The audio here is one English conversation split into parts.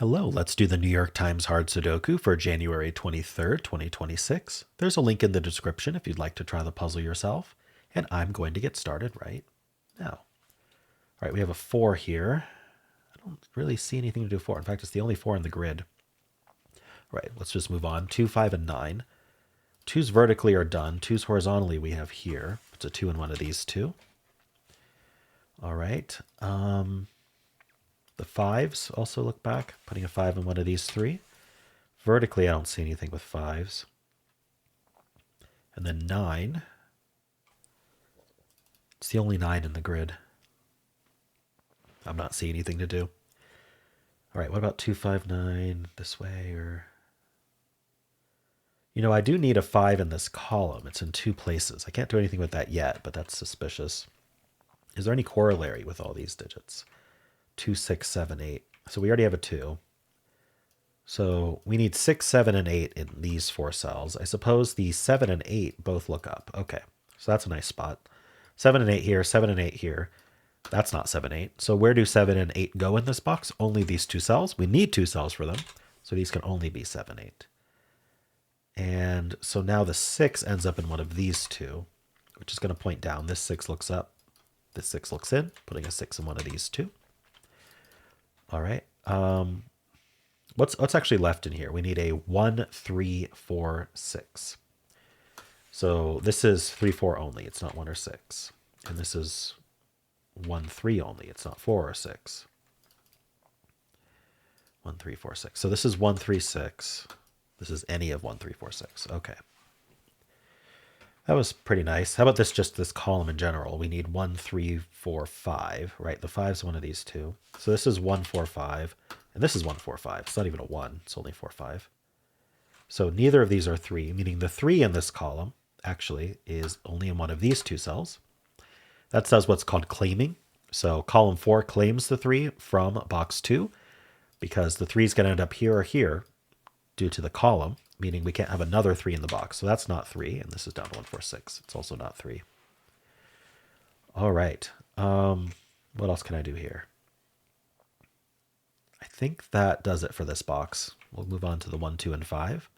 Hello, let's do the New York Times Hard Sudoku for January 23rd, 2026. There's a link in the description if you'd like to try the puzzle yourself, and I'm going to get started right now. All right, we have a 4 here. I don't really see anything to do with 4. In fact, it's the only 4 in the grid. All right, let's just move on. 2, 5, and 9. 2's vertically are done. 2's horizontally we have here. It's a 2 in one of these two. All right. The 5s also look back, putting a 5 in one of these 3. Vertically, I don't see anything with 5s. And then 9. It's the only 9 in the grid. I'm not seeing anything to do. All right, what about 2, 5, 9 this way? Or, I do need a 5 in this column. It's in 2 places. I can't do anything with that yet, but that's suspicious. Is there any corollary with all these digits? 2, 6, 7, 8. So we already have a 2. So we need 6, 7, and 8 in these 4 cells. I suppose the 7 and 8 both look up. Okay, so that's a nice spot. 7 and 8 here, 7 and 8 here. That's not 7, 8. So where do 7 and 8 go in this box? Only these 2 cells. We need 2 cells for them. So these can only be 7, 8. And so now the 6 ends up in one of these 2, which is going to point down. This 6 looks up. This 6 looks in, putting a 6 in one of these 2. All right. What's actually left in here? We need a 1, 3, 4, 6. So this is 3, 4 only. It's not 1 or 6. And this is 1, 3 only. It's not 4 or 6. 1, 3, 4, 6. So this is 1, 3, 6. This is any of 1, 3, 4, 6. Okay. That was pretty nice. How about this column in general? We need 1, 3, 4, 5, right? The 5's one of these 2. So this is 1, 4, 5, and this is 1, 4, 5. It's not even a 1. It's only 4, 5. So neither of these are 3, meaning the 3 in this column actually is only in one of these 2 cells. That does what's called claiming. So column 4 claims the 3 from box 2 because the 3 is going to end up here or here due to the column, meaning we can't have another 3 in the box. So that's not 3, and this is down to 1, 4, 6. It's also not 3. All right. What else can I do here? I think that does it for this box. We'll move on to the 1, 2, and 5.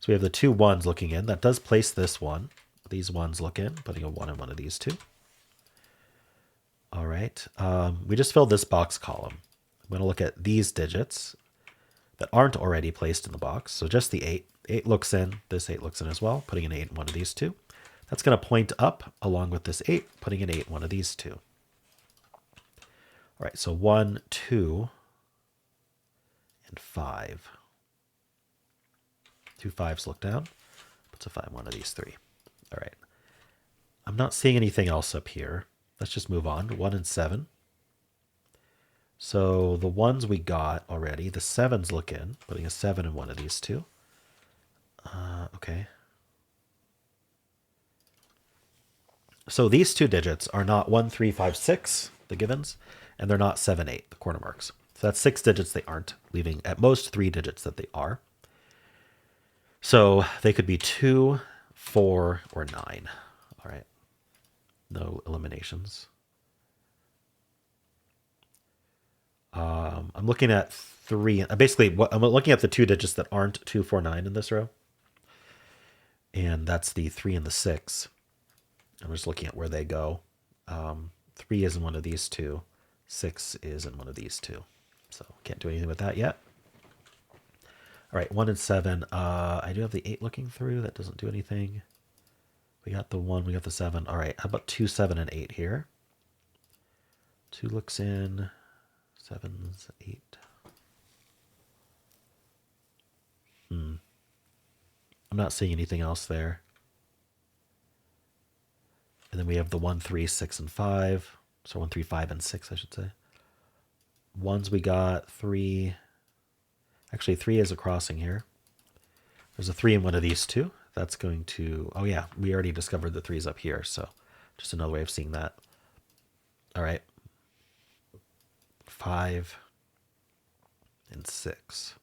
So we have the 2 1s looking in. That does place this 1. These 1s look in, putting a 1 in one of these 2. All right. We just filled this box column. I'm going to look at these digits that aren't already placed in the box. So just the 8. 8 looks in. This 8 looks in as well, putting an 8 in one of these 2. That's going to point up along with this 8, putting an 8 in one of these 2. All right, so 1, 2, and 5. 2 5s look down, puts a 5 in one of these 3. All right. I'm not seeing anything else up here. Let's just move on. 1 and 7. So the 1s we got already, the 7s look in, putting a 7 in one of these 2. Okay. So these 2 digits are not 1, 3, 5, 6, the givens, and they're not 7, 8, the corner marks. So that's 6 digits they aren't, leaving at most 3 digits that they are. So they could be 2, 4, or 9. All right. No eliminations. I'm looking at 3. Basically, I'm looking at the 2 digits that aren't 2, 4, 9 in this row. And that's the 3 and the 6. I'm just looking at where they go. 3 is in one of these 2. 6 is in one of these 2. So can't do anything with that yet. All right, 1 and 7. I do have the 8 looking through. That doesn't do anything. We got the 1. We got the 7. All right, how about 2, 7, and 8 here? 2 looks in. 7's 8. I'm not seeing anything else there. And then we have the 1, 3, 6, and 5. So 1, 3, 5, and 6, I should say. 1s we got 3. Actually, 3 is a crossing here. There's a 3 in one of these 2. That's going to... Oh, yeah, we already discovered the 3's up here. So just another way of seeing that. All right. 5 and 6.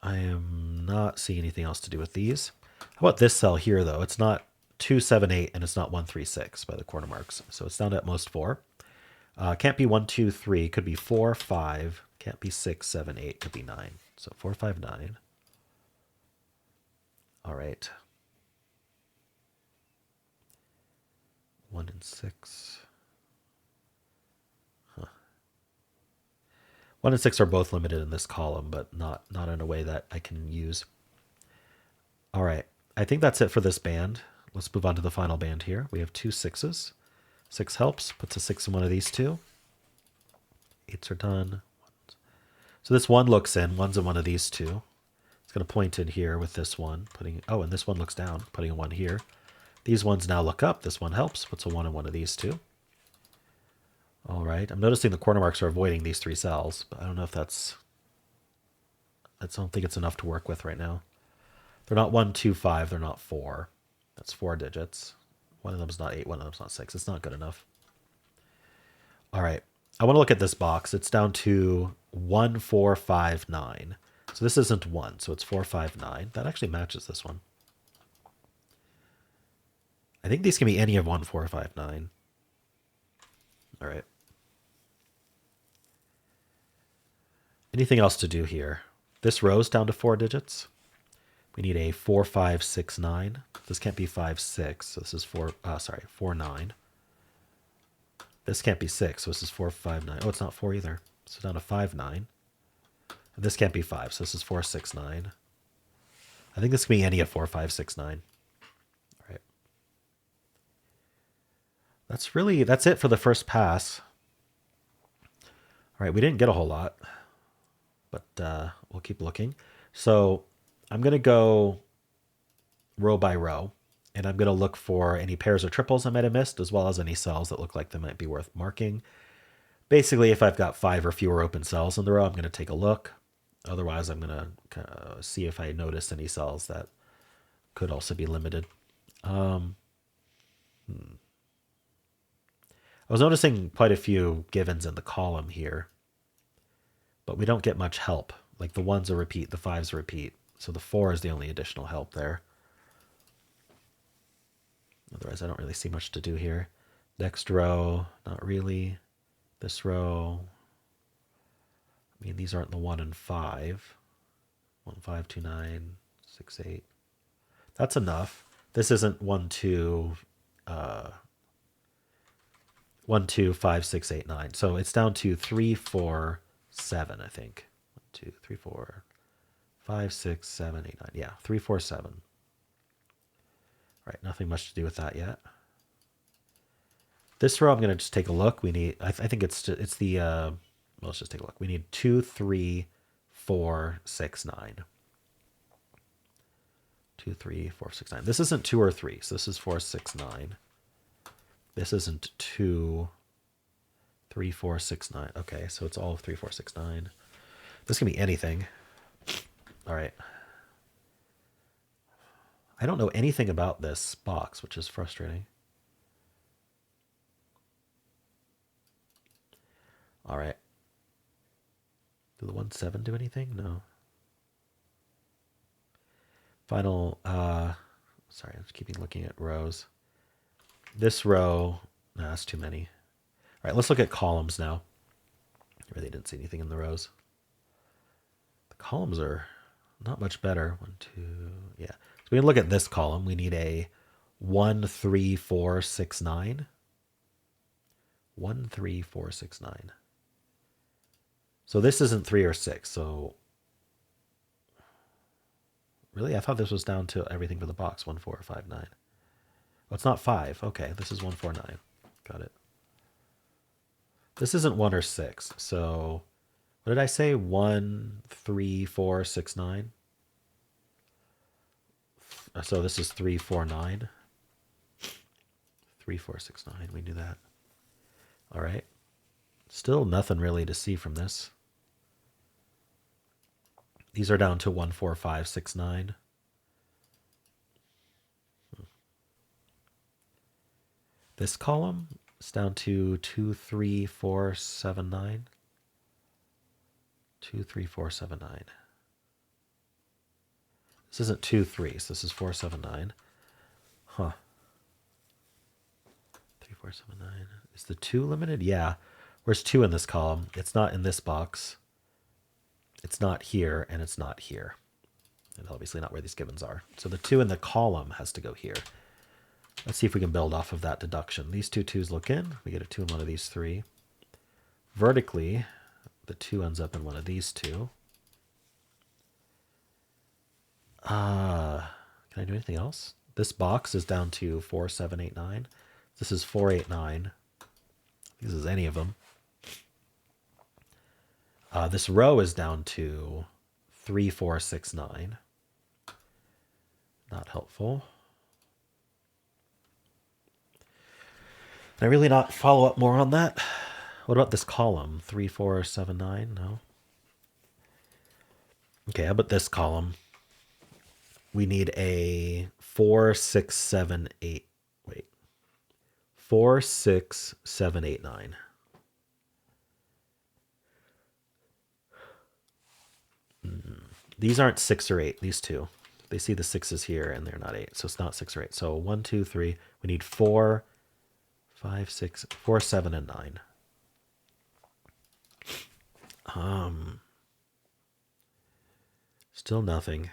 I am not seeing anything else to do with these. How about this cell here, though? It's not 2, 7, 8, and it's not 1, 3, 6 by the corner marks. So it's down to at most 4. Can't be 1, 2, 3. Could be 4, 5, can't be 6, 7, 8. Could be 9. So 4, 5, 9. All right. 1 and 6. 1 and 6 are both limited in this column, but not in a way that I can use. All right. I think that's it for this band. Let's move on to the final band here. We have 2 6s. 6 helps. Puts a 6 in one of these two. 8s are done. So this 1 looks in. 1's in one of these two. It's going to point in here with this one. And this one looks down. Putting a 1 here. These ones now look up. This one helps. Puts a 1 in one of these two. All right. I'm noticing the corner marks are avoiding these 3 cells, but I don't know if that's... I don't think it's enough to work with right now. They're not 1, 2, 5. They're not 4. That's 4 digits. One of them's not 8. One of them's not 6. It's not good enough. All right. I want to look at this box. It's down to 1, 4, 5, 9. So this isn't 1, so it's 4, 5, 9. That actually matches this one. I think these can be any of 1, 4, 5, 9. All right. Anything else to do here? This row's down to 4 digits. We need a 4, 5, 6, 9. This can't be 5, 6. So this is 4, 9. This can't be 6. So this is 4, 5, 9. Oh, it's not 4 either. So down to 5, 9. And this can't be 5. So this is 4, 6, 9. I think this can be any of 4, 5, 6, 9. All right. That's it for the first pass. All right, we didn't get a whole lot, but we'll keep looking. So I'm going to go row by row, and I'm going to look for any pairs or triples I might have missed, as well as any cells that look like they might be worth marking. Basically, if I've got 5 or fewer open cells in the row, I'm going to take a look. Otherwise, I'm going to see if I notice any cells that could also be limited. I was noticing quite a few givens in the column here, but we don't get much help. Like the 1's a repeat, the 5's a repeat. So the 4 is the only additional help there. Otherwise, I don't really see much to do here. Next row, not really. This row, I mean, these aren't the 1 and 5. 1, 5, 2, 9, 6, 8. That's enough. This isn't 1, 2, 1, 2, 5, 6, 8, 9. So it's down to 3, 4, 7, I think. 1, 2, 3, 4, 5, 6, 7, 8, 9. Yeah, 3, 4, 7. All right, nothing much to do with that yet. This row, I'm going to just take a look. We need, I think it's the, well, let's just take a look. We need 2, 3, 4, 6, 9. 2, 3, 4, 6, 9. This isn't 2 or 3, so this is 4, 6, 9. This isn't 2, 3, 4, 6, 9. Okay, so it's all 3, 4, 6, 9. This can be anything. All right. I don't know anything about this box, which is frustrating. All right. Do the 1, 7 do anything? No. Final, sorry, I'm just keeping looking at rows. This row, nah, that's too many. All right, let's look at columns now. I really didn't see anything in the rows. The columns are not much better. 1, 2, yeah. So we can look at this column. We need a 1, 3, 4, 6, 9. 1, 3, 4, 6, 9. So this isn't 3 or 6. So really, I thought this was down to everything for the box. 1, 4, 5, 9. Oh, it's not 5. Okay, this is 1, 4, 9. Got it. This isn't 1 or 6. So what did I say? 1, 3, 4, 6, 9. So this is 3, 4, 9. 3, 4, 6, 9. We knew that. All right. Still nothing really to see from this. These are down to 1, 4, 5, 6, 9. This column is down to 2, 3, 4, 7, 9. 2, 3, 4, 7, 9. This isn't 2, 3, so this is 4, 7, 9. Huh. 3, 4, 7, 9. Is the 2 limited? Yeah. Where's 2 in this column? It's not in this box. It's not here, and it's not here. And obviously not where these givens are. So the 2 in the column has to go here. Let's see if we can build off of that deduction. These two 2's look in. We get a 2 in one of these 3. Vertically, the 2 ends up in one of these 2. Can I do anything else? This box is down to 4, 7, 8, 9. This is 4, 8, 9. This is any of them. This row is down to 3, 4, 6, 9. Not helpful. Can I really not follow up more on that? What about this column? 3, 4, 7, 9? No. Okay, how about this column? We need a 4, 6, 7, 8. Wait. 4, 6, 7, 8, 9. These aren't 6 or 8, these two. They see the 6s here and they're not 8, so it's not 6 or 8. So 1, 2, 3. We need 4, 5, 6, 4, 7, and 9. Still nothing.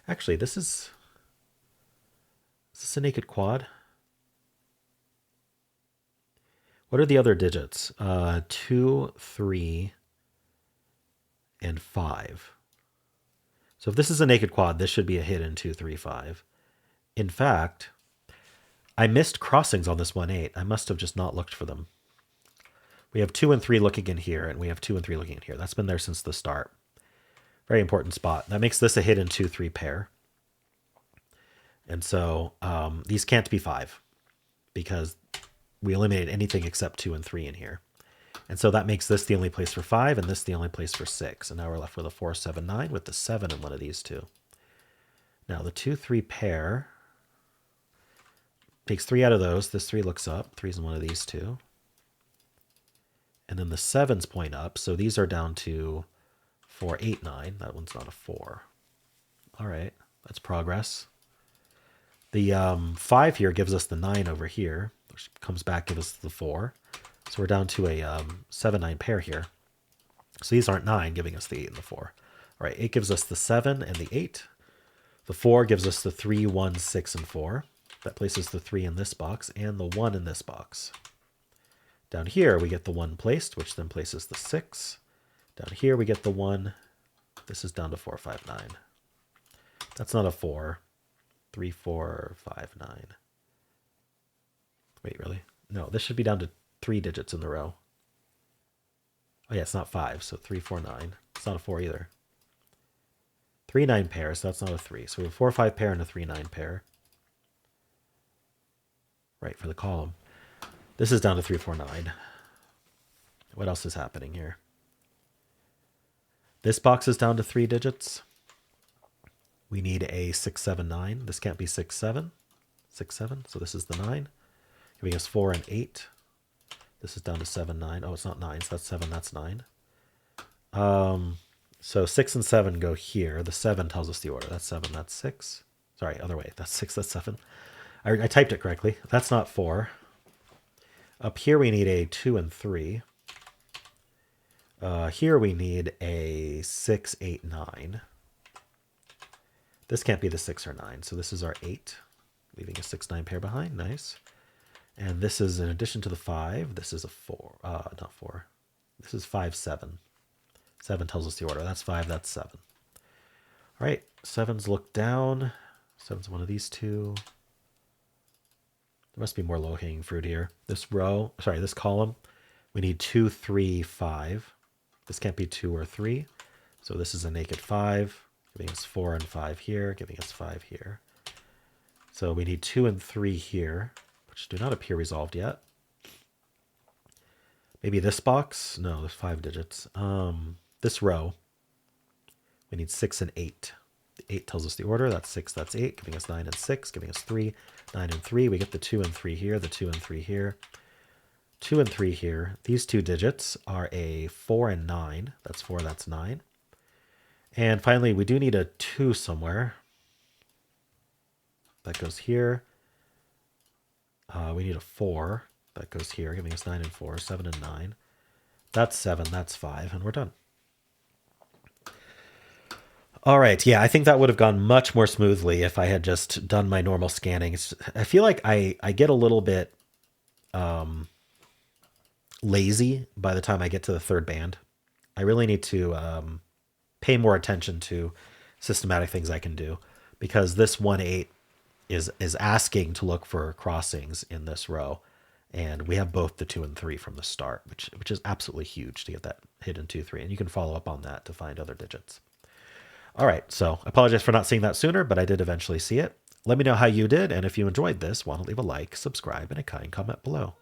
Actually, is this a naked quad? What are the other digits? 2, 3, and 5. So if this is a naked quad, this should be a hidden 2, 3, 5. In fact, I missed crossings on this 1, 8. I must have just not looked for them. We have 2 and 3 looking in here, and we have 2 and 3 looking in here. That's been there since the start. Very important spot. That makes this a hidden 2, 3 pair. And so these can't be 5 because we eliminated anything except 2 and 3 in here. And so that makes this the only place for 5 and this the only place for 6. And now we're left with a 4, 7, 9 with the 7 in one of these two. Now the 2, 3 pair takes 3 out of those. This 3 looks up. 3's in one of these two. And then the 7's point up. So these are down to 4, 8, 9. That one's not a 4. All right. That's progress. The 5 here gives us the 9 over here, which comes back, gives us the 4. So we're down to a 7, 9 pair here. So these aren't 9, giving us the 8 and the 4. All right, 8 gives us the 7 and the 8. The 4 gives us the 3, 1, 6, and 4. That places the 3 in this box and the 1 in this box. Down here, we get the 1 placed, which then places the 6. Down here, we get the 1. This is down to 4, 5, 9. That's not a 4. 3, 4, 5, 9. Wait, really? No, this should be down to 3 digits in the row. Oh yeah, it's not 5, so 3, 4, 9. It's not a 4 either. 3, 9 pairs, so that's not a 3. So we have a 4, 5 pair and a 3, 9 pair. Right, for the column. This is down to 3, 4, 9. What else is happening here? This box is down to 3 digits. We need a 6, 7, 9. This can't be 6, 7. 6, 7. So this is the 9. Giving us 4 and 8. This is down to 7, 9. Oh, it's not 9. So that's 7. That's 9. So 6 and 7 go here. The 7 tells us the order. That's 7. That's 6. Sorry, other way. That's 6. That's 7. I typed it correctly. That's not 4. Up here we need a 2 and 3. Here we need a 6, 8, 9. This can't be the 6 or 9, so this is our 8, leaving a 6, 9 pair behind. Nice. And this is in addition to the 5. This is a 4. Not 4. This is 5, 7. 7 tells us the order. That's 5. That's 7. All right. 7's look down. 7's one of these two. There must be more low-hanging fruit here. This row, sorry, this column, we need 2, 3, 5. This can't be 2 or 3. So this is a naked 5. Giving us 4 and 5 here, giving us 5 here. So we need 2 and 3 here, which do not appear resolved yet. Maybe this box? No, there's 5 digits. This row, we need 6 and 8. The 8 tells us the order. That's 6, that's 8, giving us 9 and 6, giving us 3, 9 and 3. We get the 2 and 3 here, the 2 and 3 here. 2 and 3 here. These 2 digits are a 4 and 9. That's 4, that's 9. And finally, we do need a 2 somewhere. That goes here. We need a 4. That goes here, giving us 9 and 4, 7 and 9. That's 7, that's 5, and we're done. All right, yeah, I think that would have gone much more smoothly if I had just done my normal scanning. I feel like I get a little bit lazy by the time I get to the third band. I really need to pay more attention to systematic things I can do, because this 1-8 is asking to look for crossings in this row, and we have both the 2 and 3 from the start, which is absolutely huge to get that hidden 2, 3, and you can follow up on that to find other digits. All right, so I apologize for not seeing that sooner, but I did eventually see it. Let me know how you did, and if you enjoyed this, why don't leave a like, subscribe, and a kind comment below.